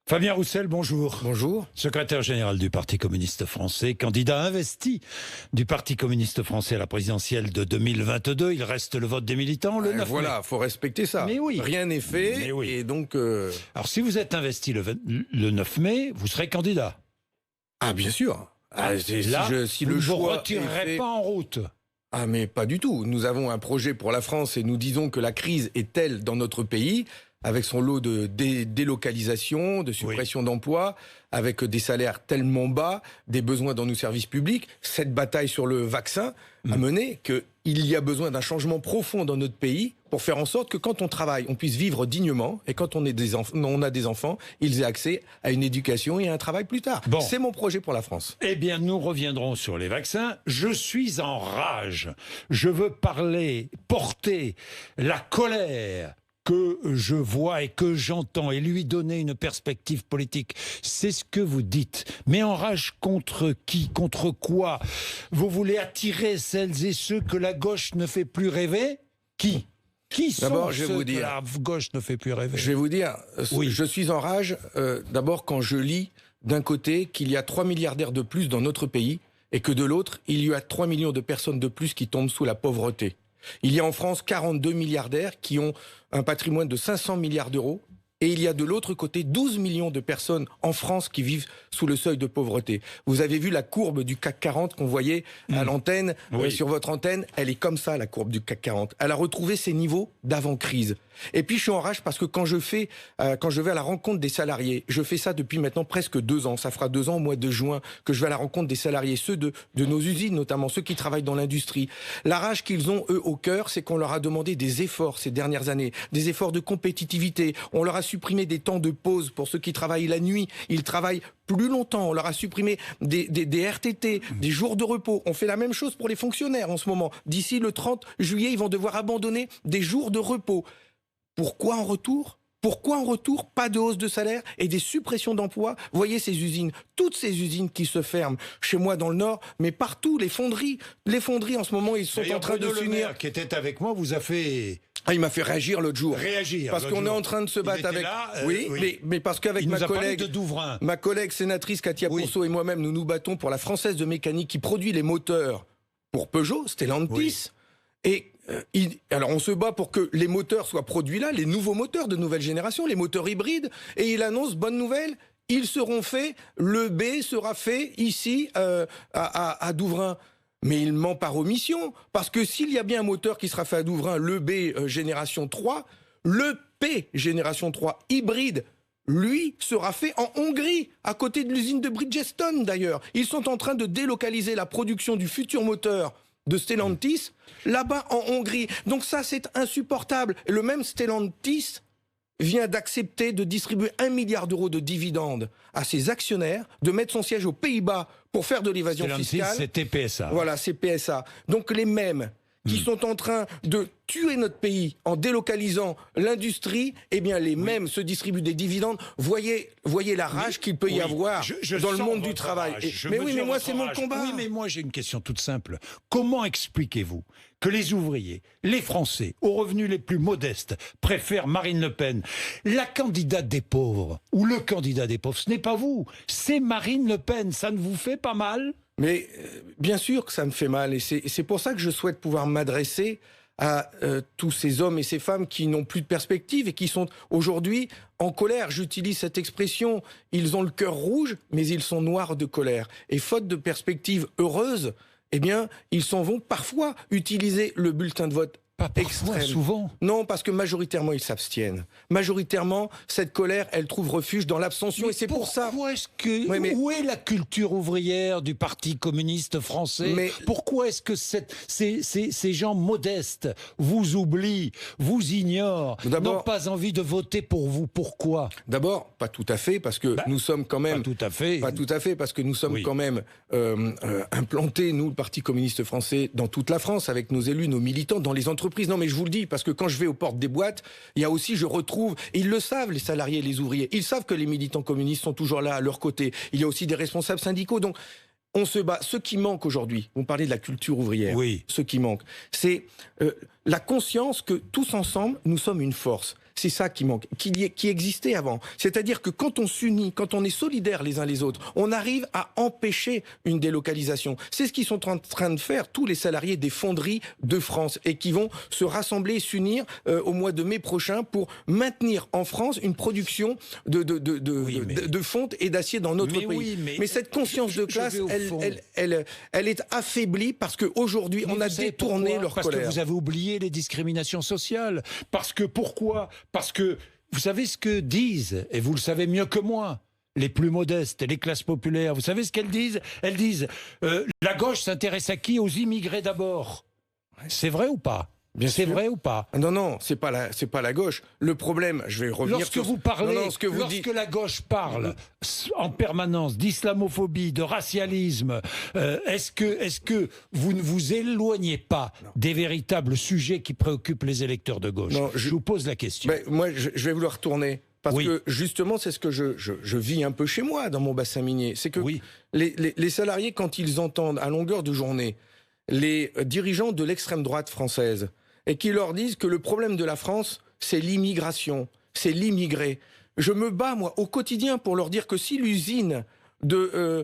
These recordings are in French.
Fabien Roussel, bonjour. Bonjour. Secrétaire général du Parti communiste français, candidat investi du Parti communiste français à la présidentielle de 2022. Il reste le vote des militants le 9 mai. Voilà, faut respecter ça. Mais oui. Rien n'est fait. Mais oui. Et donc. Alors, si vous êtes investi le 9 mai, vous serez candidat. Ah, bien sûr. Si le vous ne vous choix retirerez est fait- pas en route. Ah, mais pas du tout. Nous avons un projet pour la France et nous disons que la crise est telle dans notre pays, avec son lot de délocalisation, de suppression d'emplois, avec des salaires tellement bas, des besoins dans nos services publics, cette bataille sur le vaccin a mené qu'il y a besoin d'un changement profond dans notre pays pour faire en sorte que quand on travaille, on puisse vivre dignement et quand on a des enfants, ils aient accès à une éducation et à un travail plus tard. Bon. C'est mon projet pour la France. Eh bien, nous reviendrons sur les vaccins. Je suis en rage. Je veux porter la colère que je vois et que j'entends et lui donner une perspective politique. C'est ce que vous dites. Mais en rage contre qui? Contre quoi? Vous voulez attirer celles et ceux que la gauche ne fait plus rêver? Qui sont D'abord, je vais ceux vous que dire. la gauche ne fait plus rêver? Je vais vous dire, Oui. je suis en rage, d'abord quand je lis d'un côté qu'il y a 3 milliardaires de plus dans notre pays et que de l'autre, il y a 3 millions de personnes de plus qui tombent sous la pauvreté. Il y a en France 42 milliardaires qui ont un patrimoine de 500 milliards d'euros. Et il y a de l'autre côté 12 millions de personnes en France qui vivent sous le seuil de pauvreté. Vous avez vu la courbe du CAC 40 qu'on voyait à l'antenne, Oui. sur votre antenne. Elle est comme ça, la courbe du CAC 40. Elle a retrouvé ses niveaux d'avant-crise. Et puis je suis en rage parce que quand je vais à la rencontre des salariés, je fais ça depuis maintenant presque 2 ans. Ça fera 2 ans au mois de juin que je vais à la rencontre des salariés, ceux de nos usines notamment, ceux qui travaillent dans l'industrie. La rage qu'ils ont, eux, au cœur, c'est qu'on leur a demandé des efforts ces dernières années, des efforts de compétitivité. On leur a supprimé des temps de pause pour ceux qui travaillent la nuit. Ils travaillent plus longtemps. On leur a supprimé des RTT, des jours de repos. On fait la même chose pour les fonctionnaires en ce moment. D'ici le 30 juillet, ils vont devoir abandonner des jours de repos. Pourquoi en retour pas de hausse de salaire et des suppressions d'emplois? Voyez ces usines, toutes ces usines qui se ferment, chez moi dans le Nord, mais partout, les fonderies en ce moment, ils sont en train de Bruno Le s'unir. Maire, qui était avec moi, vous a fait Ah, il m'a fait réagir l'autre jour. réagir. Parce l'autre qu'on est jour. en train de se Il battre était avec... là, oui, mais parce qu'avec Il ma nous a parlé collègue... de Douvrin. Ma collègue sénatrice Katia Oui. Ponceau et moi-même, nous nous battons pour la Française de mécanique qui produit les moteurs pour Peugeot, Stellantis. Oui. Et alors on se bat pour que les moteurs soient produits là, les nouveaux moteurs de nouvelle génération, les moteurs hybrides. Et il annonce, bonne nouvelle, ils seront faits, le B sera fait ici à Douvrin. Mais il ment par omission, parce que s'il y a bien un moteur qui sera fait à Douvrin, le B génération 3, le P génération 3 hybride, lui, sera fait en Hongrie, à côté de l'usine de Bridgestone d'ailleurs. Ils sont en train de délocaliser la production du futur moteur de Stellantis là-bas en Hongrie. Donc ça, c'est insupportable. Et le même Stellantis vient d'accepter de distribuer 1 milliard d'euros de dividendes à ses actionnaires, de mettre son siège aux Pays-Bas pour faire de l'évasion Stellantis, fiscale. c'était PSA. Voilà, c'est PSA. Donc les mêmes qui sont en train de tuer notre pays en délocalisant l'industrie, eh bien les mêmes se distribuent des dividendes. Voyez la rage qu'il peut y avoir dans le sens monde du votre travail. rage. Mais oui, mesure mais moi votre c'est mon rage. combat. Oui, mais moi j'ai une question toute simple. Comment expliquez-vous que les ouvriers, les Français, aux revenus les plus modestes, préfèrent Marine Le Pen, la candidate des pauvres, ou le candidat des pauvres? Ce n'est pas vous, c'est Marine Le Pen. Ça ne vous fait pas mal? Mais bien sûr que ça me fait mal, et c'est pour ça que je souhaite pouvoir m'adresser à tous ces hommes et ces femmes qui n'ont plus de perspective et qui sont aujourd'hui en colère. J'utilise cette expression, ils ont le cœur rouge, mais ils sont noirs de colère. Et faute de perspective heureuse, eh bien, ils s'en vont parfois utiliser le bulletin de vote. Pas parfois, souvent. Non, parce que majoritairement, ils s'abstiennent. Majoritairement, cette colère, elle trouve refuge dans l'abstention. Et c'est pour ça... Pourquoi est-ce que... Oui, mais- Où est la culture ouvrière du Parti communiste français? Mais- Pourquoi est-ce que ces gens modestes vous oublient, vous ignorent, D'abord- n'ont pas envie de voter pour vous? Pourquoi? D'abord, pas tout à fait, parce que nous sommes quand même... Pas tout à fait. Pas tout à fait, parce que nous sommes Oui. quand même implantés, nous, le Parti communiste français, dans toute la France, avec nos élus, nos militants, dans les entreprises. Non, mais je vous le dis, parce que quand je vais aux portes des boîtes, il y a aussi, je retrouve, et ils le savent, les salariés et les ouvriers, ils savent que les militants communistes sont toujours là, à leur côté. Il y a aussi des responsables syndicaux, donc on se bat. Ce qui manque aujourd'hui, on parlait de la culture ouvrière, Oui. ce qui manque, c'est la conscience que tous ensemble, nous sommes une force. C'est ça qui manque, qui existait avant. C'est-à-dire que quand on s'unit, quand on est solidaires les uns les autres, on arrive à empêcher une délocalisation. C'est ce qu'ils sont en train de faire tous les salariés des fonderies de France et qui vont se rassembler et s'unir au mois de mai prochain pour maintenir en France une production de fonte et d'acier dans notre pays. Mais cette conscience de classe, elle est affaiblie parce qu'aujourd'hui, on a détourné leur colère. Parce que vous avez oublié les discriminations sociales. Parce que pourquoi? Parce que vous savez ce que disent, et vous le savez mieux que moi, les plus modestes et les classes populaires. Vous savez ce qu'elles disent? Elles disent la gauche s'intéresse à qui? Aux immigrés d'abord. C'est vrai ou pas? C'est vrai ou pas? Non, c'est pas la gauche. Le problème, je vais revenir lorsque vous parlez, lorsque la gauche parle en permanence d'islamophobie, de racialisme, est-ce que vous ne vous éloignez pas des véritables sujets qui préoccupent les électeurs de gauche? Je vous pose la question. Moi, je vais vouloir retourner. Parce que justement, c'est ce que je vis un peu chez moi, dans mon bassin minier. C'est que les salariés, quand ils entendent à longueur de journée les dirigeants de l'extrême droite française, et qui leur disent que le problème de la France, c'est l'immigration, c'est l'immigré. Je me bats, moi, au quotidien pour leur dire que si l'usine de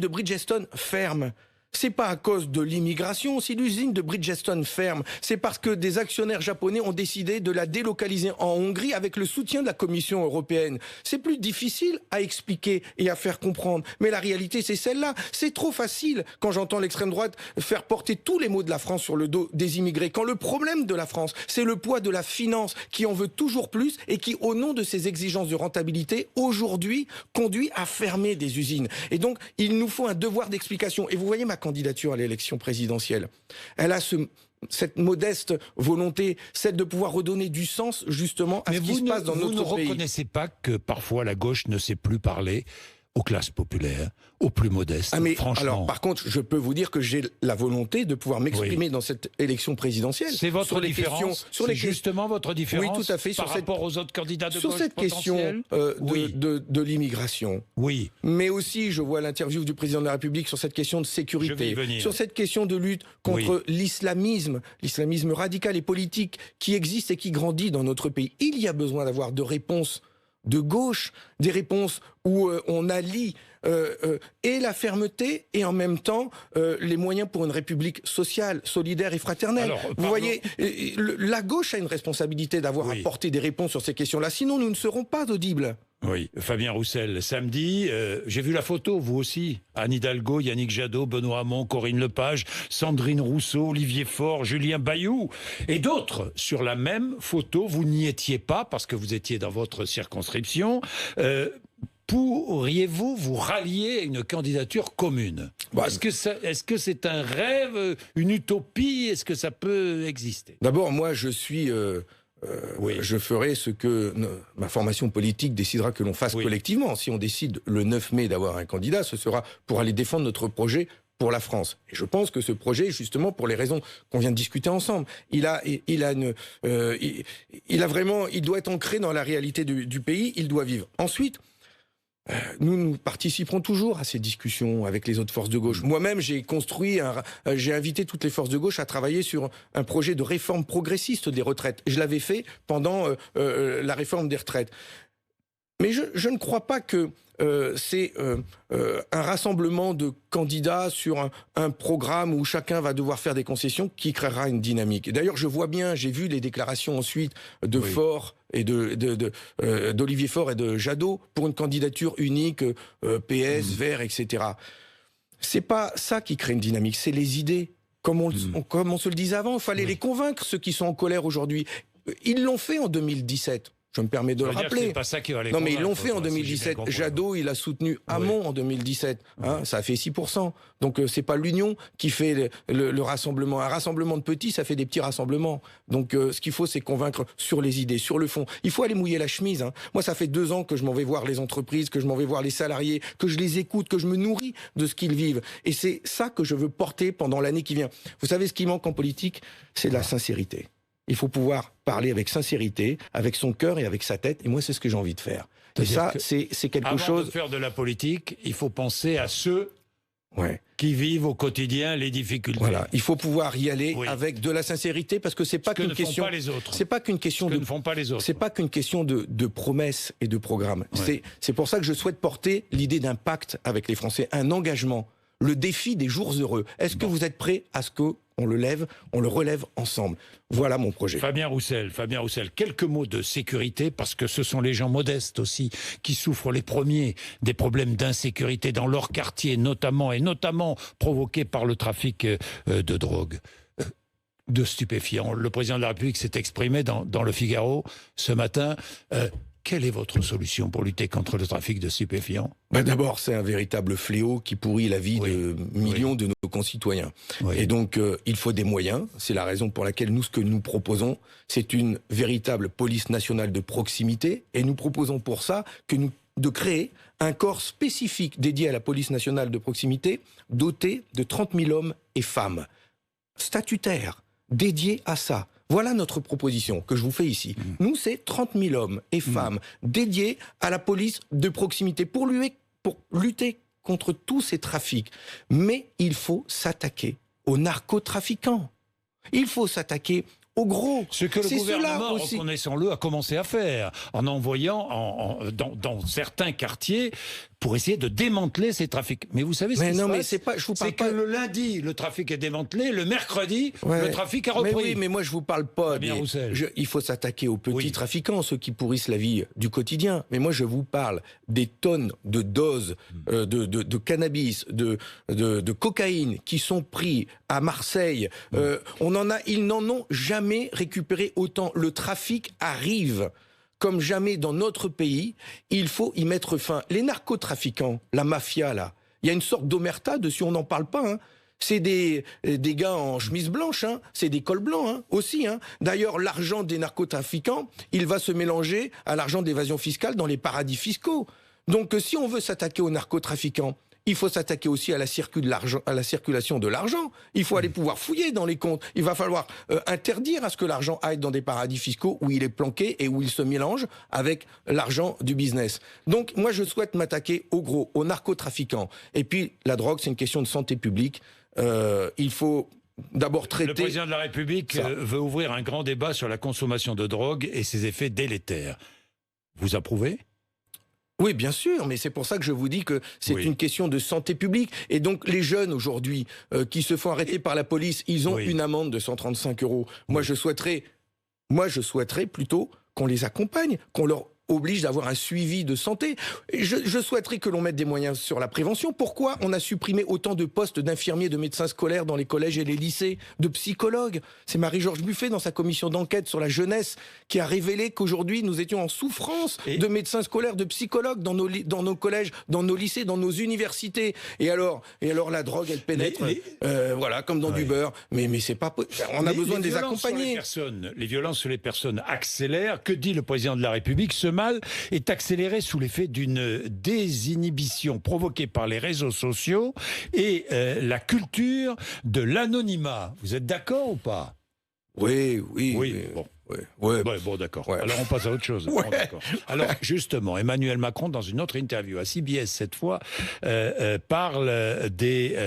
Bridgestone ferme, c'est pas à cause de l'immigration. Si l'usine de Bridgestone ferme, c'est parce que des actionnaires japonais ont décidé de la délocaliser en Hongrie avec le soutien de la Commission européenne. C'est plus difficile à expliquer et à faire comprendre. Mais la réalité, c'est celle-là. C'est trop facile quand j'entends l'extrême droite faire porter tous les maux de la France sur le dos des immigrés. Quand le problème de la France, c'est le poids de la finance qui en veut toujours plus et qui, au nom de ses exigences de rentabilité, aujourd'hui, conduit à fermer des usines. Et donc, il nous faut un devoir d'explication. Et vous voyez ma candidature à l'élection présidentielle. Elle a cette modeste volonté, celle de pouvoir redonner du sens justement à ce qui se passe dans notre pays. Vous ne reconnaissez pas que parfois la gauche ne sait plus parler aux classes populaires, aux plus modestes, franchement. Alors, par contre, je peux vous dire que j'ai la volonté de pouvoir m'exprimer dans cette élection présidienne. C'est votre différence. C'est justement votre différence. Oui, tout à fait. Par rapport aux autres candidats de gauche sur cette question de l'immigration. Oui. Mais aussi, je vois l'interview du président de la République sur cette question de sécurité, sur cette question de lutte contre l'islamisme radical et politique qui existe et qui grandit dans notre pays. Il y a besoin d'avoir de réponses de gauche, des réponses où on allie et la fermeté et en même temps les moyens pour une république sociale, solidaire et fraternelle. Alors, vous voyez, la gauche a une responsabilité d'avoir apporté des réponses sur ces questions-là, sinon nous ne serons pas audibles. Oui, Fabien Roussel, samedi, j'ai vu la photo, vous aussi. Anne Hidalgo, Yannick Jadot, Benoît Hamon, Corinne Lepage, Sandrine Rousseau, Olivier Faure, Julien Bayou et d'autres. Sur la même photo, vous n'y étiez pas parce que vous étiez dans votre circonscription. Pourriez-vous vous rallier à une candidature commune? Est-ce que c'est un rêve, une utopie? Est-ce que ça peut exister? D'abord, moi, je suis... je ferai ce que ma formation politique décidera que l'on fasse collectivement. Si on décide le 9 mai d'avoir un candidat, ce sera pour aller défendre notre projet pour la France. Et je pense que ce projet, justement, pour les raisons qu'on vient de discuter ensemble, il doit être ancré dans la réalité du pays, il doit vivre. Ensuite, nous participerons toujours à ces discussions avec les autres forces de gauche. Moi-même, j'ai invité toutes les forces de gauche à travailler sur un projet de réforme progressiste des retraites. Je l'avais fait pendant la réforme des retraites. Mais je ne crois pas que c'est un rassemblement de candidats sur un programme où chacun va devoir faire des concessions qui créera une dynamique. Et d'ailleurs, j'ai vu les déclarations ensuite de Faure et d'Olivier Faure et de Jadot pour une candidature unique, PS, Verts, etc. C'est pas ça qui crée une dynamique, c'est les idées. Comme on se le disait avant, il fallait les convaincre, ceux qui sont en colère aujourd'hui. Ils l'ont fait en 2017. Je me permets de le rappeler. Pas ça qui va les non, mais ils l'ont fait en 2017. Jadot, il a soutenu Hamon en 2017. Ça a fait 6%. Donc, c'est pas l'union qui fait le rassemblement. Un rassemblement de petits, ça fait des petits rassemblements. Donc, ce qu'il faut, c'est convaincre sur les idées, sur le fond. Il faut aller mouiller la chemise. Moi, ça fait 2 ans que je m'en vais voir les entreprises, que je m'en vais voir les salariés, que je les écoute, que je me nourris de ce qu'ils vivent. Et c'est ça que je veux porter pendant l'année qui vient. Vous savez, ce qui manque en politique, c'est de la sincérité. Il faut pouvoir parler avec sincérité, avec son cœur et avec sa tête. Et moi, c'est ce que j'ai envie de faire. Et ça, c'est quelque chose... Avant de faire de la politique, il faut penser à ceux Ouais. qui vivent au quotidien les difficultés. Voilà, il faut pouvoir y aller avec de la sincérité, parce que c'est pas qu'une question. C'est pas qu'une question de. Ne font pas les autres. C'est pas qu'une question de promesses et de programmes. Ouais. C'est pour ça que je souhaite porter l'idée d'un pacte avec les Français, un engagement, le défi des jours heureux. Est-ce que vous êtes prêts à ce que on le relève ensemble? Voilà mon projet. Fabien Roussel, quelques mots de sécurité, parce que ce sont les gens modestes aussi qui souffrent les premiers des problèmes d'insécurité dans leur quartier, notamment provoqués par le trafic de drogue, de stupéfiants. Le président de la République s'est exprimé dans le Figaro ce matin. Quelle est votre solution pour lutter contre le trafic de stupéfiants? D'abord, c'est un véritable fléau qui pourrit la vie de millions de nos concitoyens. Oui. Et donc, il faut des moyens. C'est la raison pour laquelle ce que nous proposons, c'est une véritable police nationale de proximité. Et nous proposons pour ça de créer un corps spécifique dédié à la police nationale de proximité, doté de 30 000 hommes et femmes, statutaires, dédiés à ça. Voilà notre proposition que je vous fais ici. Nous, c'est 30 000 hommes et femmes dédiés à la police de proximité pour lutter contre tous ces trafics. Mais il faut s'attaquer aux narcotrafiquants. Il faut s'attaquer aux gros. Ce que le gouvernement, reconnaissons-le, a commencé à faire en envoyant dans certains quartiers pour essayer de démanteler ces trafics. Mais vous savez ce qui se passe, c'est que le lundi, le trafic est démantelé, le mercredi, le trafic a repris. Mais oui, mais moi je vous parle pas il faut s'attaquer aux petits trafiquants, ceux qui pourrissent la vie du quotidien. Mais moi je vous parle des tonnes de doses de cannabis, de cocaïne qui sont pris à Marseille. Ils n'en ont jamais récupéré autant. Le trafic arrive comme jamais dans notre pays. Il faut y mettre fin. Les narcotrafiquants, la mafia, là, il y a une sorte d'omerta dessus, on n'en parle pas. Hein. C'est des gars en chemise blanche, hein. C'est des cols blancs hein, aussi. Hein. D'ailleurs, l'argent des narcotrafiquants, il va se mélanger à l'argent d'évasion fiscale dans les paradis fiscaux. Donc, si on veut s'attaquer aux narcotrafiquants, il faut s'attaquer aussi à la circulation de l'argent. Il faut aller pouvoir fouiller dans les comptes. Il va falloir interdire à ce que l'argent aille dans des paradis fiscaux où il est planqué et où il se mélange avec l'argent du business. Donc, moi, je souhaite m'attaquer aux gros, aux narcotrafiquants. Et puis, la drogue, c'est une question de santé publique. Il faut d'abord traiter... Le président de la République veut ouvrir un grand débat sur la consommation de drogue et ses effets délétères. Vous approuvez ? Oui, bien sûr, mais c'est pour ça que je vous dis que c'est une question de santé publique. Et donc, les jeunes, aujourd'hui, qui se font arrêter par la police, ils ont une amende de 135 €. Moi, je souhaiterais plutôt qu'on les accompagne, qu'on leur oblige d'avoir un suivi de santé. Je souhaiterais que l'on mette des moyens sur la prévention. Pourquoi on a supprimé autant de postes d'infirmiers, de médecins scolaires dans les collèges et les lycées, de psychologues? C'est Marie-Georges Buffet, dans sa commission d'enquête sur la jeunesse, qui a révélé qu'aujourd'hui, nous étions en souffrance de médecins scolaires, de psychologues dans nos collèges, dans nos lycées, dans nos universités. Et alors la drogue, elle pénètre, voilà, comme dans du beurre. Mais c'est pas... On a besoin de les accompagner. Les violences sur les personnes accélèrent. Que dit le président de la République? Ce mal est accéléré sous l'effet d'une désinhibition provoquée par les réseaux sociaux et la culture de l'anonymat. Vous êtes d'accord ou pas? Oui. Bon. Ouais. Bon, d'accord. Ouais. Alors, on passe à autre chose. Bon, alors, justement, Emmanuel Macron, dans une autre interview à CBS cette fois, parle des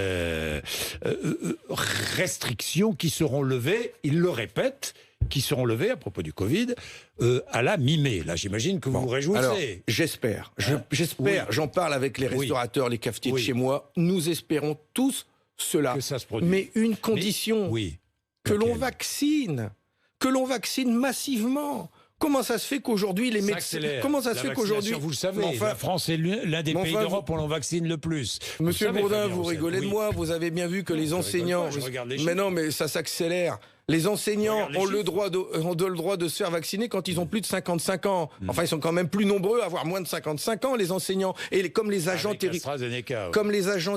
restrictions qui seront levées, il le répète, qui seront levées à propos du Covid à la mi-mai. Là, j'imagine que vous vous réjouissez. Alors, j'espère. J'en parle avec les restaurateurs, les cafetiers de chez moi. Nous espérons tous cela. Que ça se produise. Mais une condition, que l'on vaccine. Que l'on vaccine massivement. Comment ça se fait qu'aujourd'hui les médecins... Comment ça se fait qu'aujourd'hui... Vous le savez, la France est l'un des pays d'Europe où l'on vaccine le plus. Monsieur Bourdin, vous rigolez de moi. Vous avez bien vu que les enseignants... Mais non, mais ça s'accélère. Les enseignants ont le droit de se faire vacciner quand ils ont plus de 55 ans. Enfin, ils sont quand même plus nombreux à avoir moins de 55 ans, les enseignants. Et comme les agents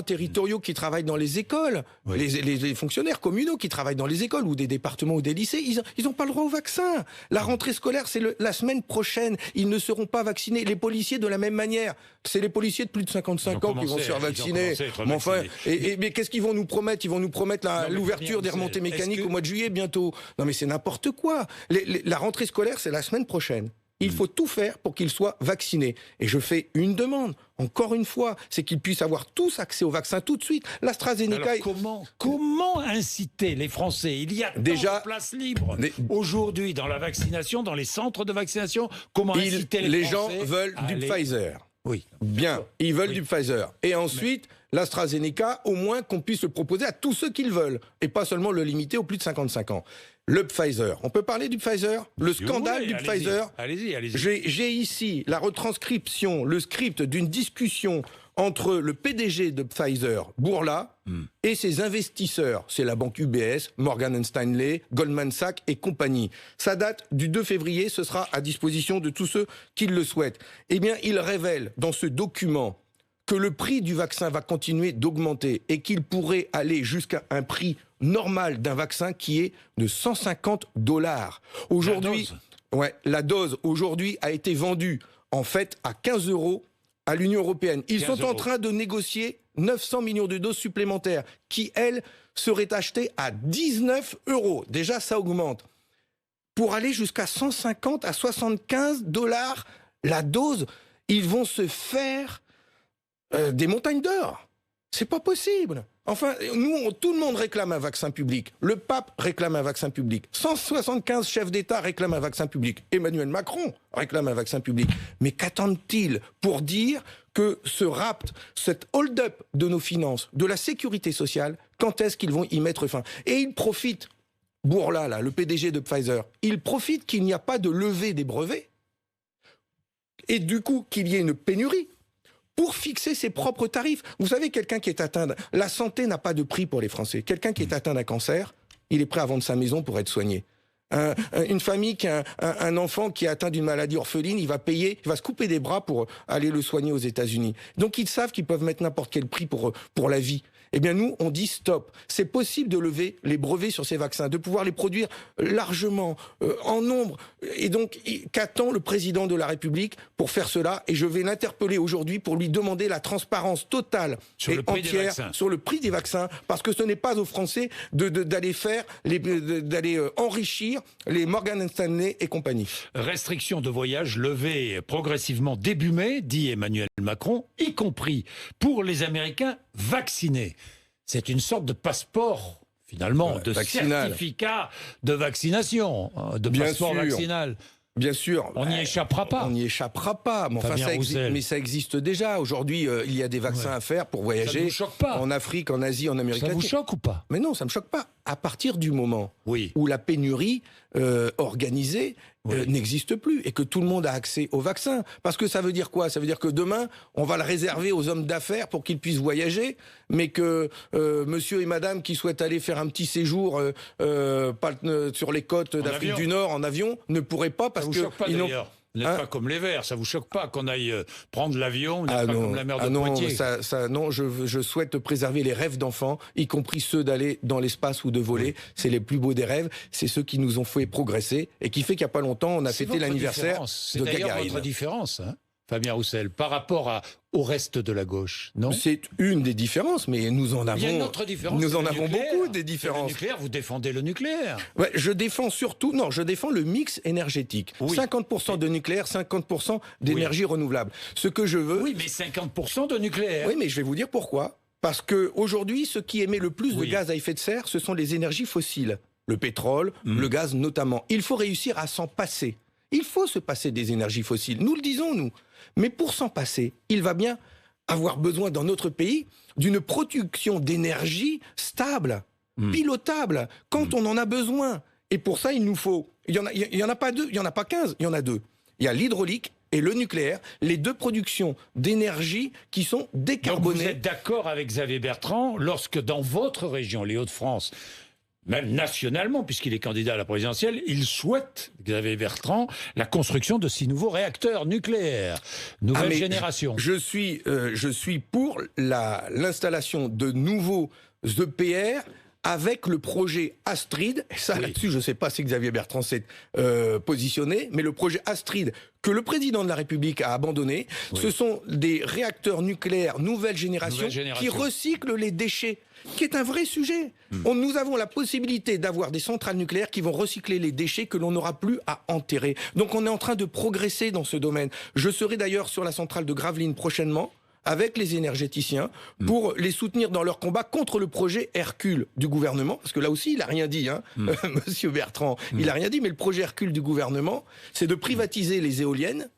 territoriaux qui travaillent dans les écoles, les fonctionnaires communaux qui travaillent dans les écoles ou des départements ou des lycées, ils n'ont pas le droit au vaccin. La rentrée scolaire, c'est la semaine prochaine. Ils ne seront pas vaccinés. Les policiers, de la même manière. C'est les policiers de plus de 55 ans qui vont se faire vacciner. Mais enfin, mais qu'est-ce qu'ils vont nous promettre? Ils vont nous promettre l'ouverture des remontées mécaniques au mois de juillet bientôt. Non mais c'est n'importe quoi. La rentrée scolaire, c'est la semaine prochaine. Il faut tout faire pour qu'ils soient vaccinés. Et je fais une demande, encore une fois, c'est qu'ils puissent avoir tous accès au vaccin tout de suite. L'AstraZeneca... Comment inciter les Français? Il y a déjà de places libres aujourd'hui dans la vaccination, dans les centres de vaccination. Comment inciter les Français? Les gens veulent du Pfizer. Oui. Bien, ils veulent du Pfizer. Et ensuite, l'AstraZeneca, au moins qu'on puisse le proposer à tous ceux qui le veulent, et pas seulement le limiter aux plus de 55 ans. Le Pfizer. On peut parler du Pfizer? Le scandale du Pfizer. Allez-y. J'ai ici la retranscription, le script d'une discussion entre le PDG de Pfizer, Bourla, et ses investisseurs. C'est la banque UBS, Morgan Stanley, Goldman Sachs et compagnie. Ça date du 2 février, ce sera à disposition de tous ceux qui le souhaitent. Eh bien, il révèle dans ce document que le prix du vaccin va continuer d'augmenter et qu'il pourrait aller jusqu'à un prix normal d'un vaccin qui est de $150. Aujourd'hui, la dose aujourd'hui a été vendue en fait à 15 € à l'Union européenne. Ils sont en train de négocier 900 millions de doses supplémentaires qui, elles, seraient achetées à 19 €. Déjà, ça augmente. Pour aller jusqu'à 150 à 75 $ la dose, ils vont se faire des montagnes d'or. C'est pas possible. Enfin, tout le monde réclame un vaccin public. Le pape réclame un vaccin public. 175 chefs d'État réclament un vaccin public. Emmanuel Macron réclame un vaccin public. Mais qu'attendent-ils pour dire que ce rapt, cet hold-up de nos finances, de la sécurité sociale, quand est-ce qu'ils vont y mettre fin? Et ils profitent, Bourla, là, le PDG de Pfizer, il profite qu'il n'y a pas de levée des brevets et du coup qu'il y ait une pénurie pour fixer ses propres tarifs. Vous savez, quelqu'un qui est atteint... La santé n'a pas de prix pour les Français. Quelqu'un qui est atteint d'un cancer, il est prêt à vendre sa maison pour être soigné. Une famille qui a un enfant qui est atteint d'une maladie orpheline, il va payer, il va se couper des bras pour aller le soigner aux États-Unis. Donc ils savent qu'ils peuvent mettre n'importe quel prix pour la vie. Eh bien nous, on dit stop. C'est possible de lever les brevets sur ces vaccins, de pouvoir les produire largement, en nombre. Et donc, qu'attend le président de la République pour faire cela? Et je vais l'interpeller aujourd'hui pour lui demander la transparence totale et entière sur le prix des vaccins, parce que ce n'est pas aux Français d'aller enrichir les Morgan Stanley et compagnie. Restrictions de voyage levées progressivement début mai, dit Emmanuel Macron, y compris pour les Américains vaccinés. C'est une sorte de passeport, finalement, de vaccinal. Certificat de vaccination, de passeport vaccinal. Bien sûr. On n'y échappera pas. On n'y échappera pas. Mais, enfin, ça existe déjà. Aujourd'hui, il y a des vaccins à faire pour voyager. Ça ne vous choque pas? En Afrique, en Asie, en Amérique latine. Ça vous choque ou pas? Mais non, ça ne me choque pas. À partir du moment où la pénurie organisée n'existe plus et que tout le monde a accès au vaccin. Parce que ça veut dire quoi? Ça veut dire que demain, on va le réserver aux hommes d'affaires pour qu'ils puissent voyager, mais que monsieur et madame qui souhaitent aller faire un petit séjour sur les côtes d'Afrique du Nord en avion ne pourraient pas parce que... Vous n'êtes pas comme les Verts, ça vous choque pas qu'on aille prendre l'avion, vous n'êtes pas comme la mer de Poitiers. Non, je souhaite préserver les rêves d'enfants, y compris ceux d'aller dans l'espace ou de voler. C'est les plus beaux des rêves, c'est ceux qui nous ont fait progresser et qui fait qu'il n'y a pas longtemps, on a fêté l'anniversaire de Gagarine. C'est d'ailleurs votre différence, hein, Fabien Roussel, par rapport au reste de la gauche, non? C'est une des différences, mais nous en avons... Il y a une autre différence. Nous en avons beaucoup des différences. Le nucléaire, vous défendez le nucléaire. Ouais, je défends le mix énergétique. 50% de nucléaire, 50% d'énergie renouvelable. Ce que je veux... Oui, mais 50% de nucléaire. Oui, mais je vais vous dire pourquoi. Parce qu'aujourd'hui, ce qui émet le plus de gaz à effet de serre, ce sont les énergies fossiles. Le pétrole, le gaz notamment. Il faut réussir à s'en passer. Il faut se passer des énergies fossiles. Nous le disons, nous. Mais pour s'en passer, il va bien avoir besoin dans notre pays d'une production d'énergie stable, pilotable, quand on en a besoin. Et pour ça, il nous faut... Il y en a pas deux, il n'y en a pas 15, il y en a deux. Il y a l'hydraulique et le nucléaire, les deux productions d'énergie qui sont décarbonées. Donc vous êtes d'accord avec Xavier Bertrand lorsque dans votre région, les Hauts-de-France, même nationalement, puisqu'il est candidat à la présidentielle, il souhaite, Xavier Bertrand, la construction de 6 nouveaux réacteurs nucléaires, nouvelle génération. Je suis pour l'installation de nouveaux EPR avec le projet Astrid. Et ça, Oui. là-dessus, je ne sais pas si Xavier Bertrand s'est positionné, mais le projet Astrid que le président de la République a abandonné, ce sont des réacteurs nucléaires nouvelle génération qui recyclent les déchets, qui est un vrai sujet. Nous avons la possibilité d'avoir des centrales nucléaires qui vont recycler les déchets que l'on n'aura plus à enterrer. Donc on est en train de progresser dans ce domaine. Je serai d'ailleurs sur la centrale de Gravelines prochainement, avec les énergéticiens, pour les soutenir dans leur combat contre le projet Hercule du gouvernement, parce que là aussi, il n'a rien dit, hein, Monsieur Bertrand, il n'a rien dit, mais le projet Hercule du gouvernement, c'est de privatiser les éoliennes,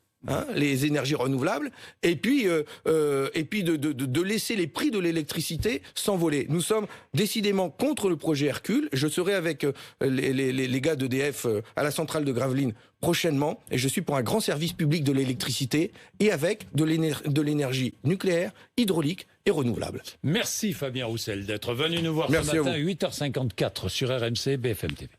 les énergies renouvelables, et puis de laisser les prix de l'électricité s'envoler. Nous sommes décidément contre le projet Hercule. Je serai avec les gars d'EDF à la centrale de Gravelines prochainement, et je suis pour un grand service public de l'électricité et avec de l'énergie nucléaire, hydraulique et renouvelable. Merci Fabien Roussel d'être venu nous voir ce matin à 8h54 sur RMC BFM TV.